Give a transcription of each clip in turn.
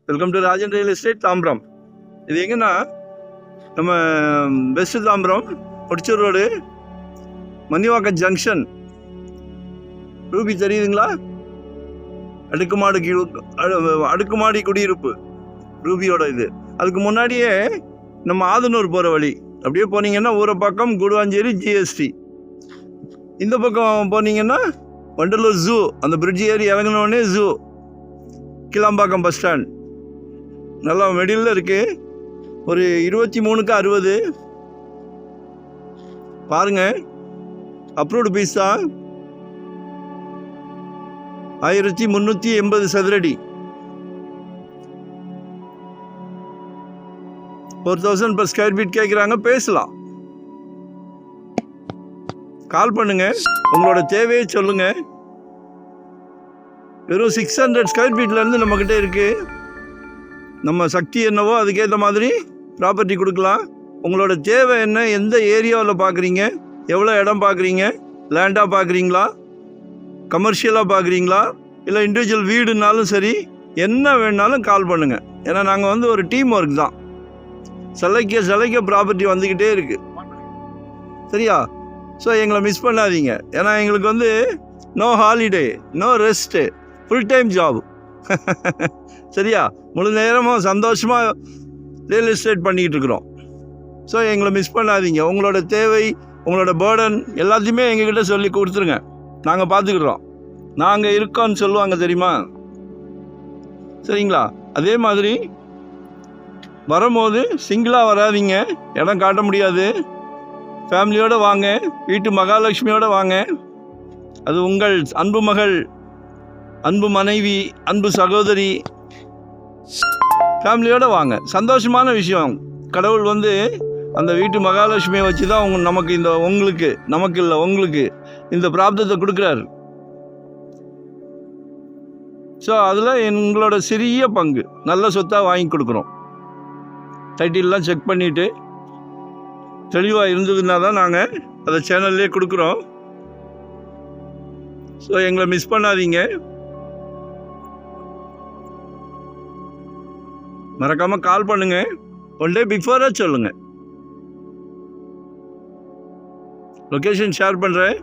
Welcome to Rajan real estate Tambaram. இது எங்கன்னா நம்ம best Tambaram Podichur road Manthivakkam junction. Ruby தெரியுதுங்களா? அடுக்குமாடி குடியிருப்பு ரூபியோட இது. அதுக்கு முன்னாடியே நம்ம ஆதனூர் போகிற வழி அப்படியே போனீங்கன்னா ஊரப்பாக்கம் கூடுவாஞ்சேரி ஜிஎஸ்டி. இந்த பக்கம் போனீங்கன்னா வண்டலூர் ஜூ, அந்த பிரிட்ஜ் ஏறி இறங்கினோடனே ஜூ, கிளாம்பாக்கம் பஸ் ஸ்டாண்ட். நல்லா மெடியில் இருக்குது. ஒரு 23/60 பாருங்கள். அப்ரூவ்டு பீஸ் தான். 1380 சதுரடி. 4000 per ஸ்கொயர் ஃபீட் கேட்குறாங்க. பேசலாம், கால் பண்ணுங்க, உங்களோட தேவையை சொல்லுங்க. வெறும் 600 ஸ்கொயர் ஃபீட்லேருந்து நம்மக்கிட்ட இருக்குது. நம்ம சக்தி என்னவோ அதுக்கேற்ற மாதிரி ப்ராப்பர்ட்டி கொடுக்கலாம். உங்களோட தேவை என்ன, எந்த ஏரியாவில் பார்க்குறீங்க, எவ்வளோ இடம் பார்க்குறீங்க, லேண்டாக பார்க்குறீங்களா, கமர்ஷியலாக பார்க்குறீங்களா, இல்லை இண்டிவிஜுவல் வீடுனாலும் சரி, என்ன வேணுனாலும் கால் பண்ணுங்கள். ஏன்னா நாங்கள் ஒரு டீம் ஒர்க் தான். சிலைக்க ப்ராப்பர்ட்டி வந்துக்கிட்டே இருக்குது. சரியா? ஸோ எங்களை மிஸ் பண்ணாதீங்க. ஏன்னா எங்களுக்கு no holiday, no rest, full time job. சரியா? முழு நேரமும் சந்தோஷமாக ரியல் எஸ்டேட் பண்ணிக்கிட்டு இருக்கிறோம். ஸோ எங்களை மிஸ் பண்ணாதீங்க. உங்களோட தேவை, உங்களோட பேர்டன் எல்லாத்தையுமே எங்ககிட்ட சொல்லி கொடுத்துருங்க. நாங்கள் பார்த்துக்குறோம். நாங்கள் இருக்கோன்னு சொல்லுவாங்க தெரியுமா? சரிங்களா? அதே மாதிரி வரும்போது சிங்கிளாக வராதிங்க, இடம் காட்ட முடியாது. ஃபேமிலியோடு வாங்க, வீட்டு மகாலட்சுமியோடு வாங்க. அது உங்கள் அன்பு மகள், அன்பு மனைவி, அன்பு சகோதரி, ஃபேமிலியோடு வாங்க. சந்தோஷமான விஷயம். கடவுள் அந்த வீட்டு மகாலட்சுமியை வச்சு தான் நமக்கு நமக்கு இல்லை உங்களுக்கு இந்த பிராப்தத்தை கொடுக்குறாரு. ஸோ அதில் எங்களோட சிறிய பங்கு நல்ல சொத்தாக வாங்கி கொடுக்குறோம். டைட்டில்லாம் செக் பண்ணிவிட்டு தெளிவாக இருந்ததுன்னா தான் நாங்கள் அதை சேனல்லே கொடுக்குறோம். ஸோ எங்களை மிஸ் பண்ணாதீங்க. மறக்காமல் கால் பண்ணுங்கள். 1 day பிஃபோராக சொல்லுங்கள். லொக்கேஷன் ஷேர் பண்ணுறேன்.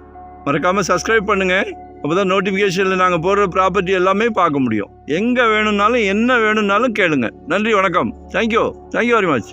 மறக்காமல் சப்ஸ்கிரைப் பண்ணுங்கள். அப்போ தான் நோட்டிஃபிகேஷனில் நாங்கள் போடுற ப்ராப்பர்ட்டி எல்லாமே பார்க்க முடியும். எங்கே வேணும்னாலும் என்ன வேணும்னாலும் கேளுங்க. நன்றி, வணக்கம். Thank you very much.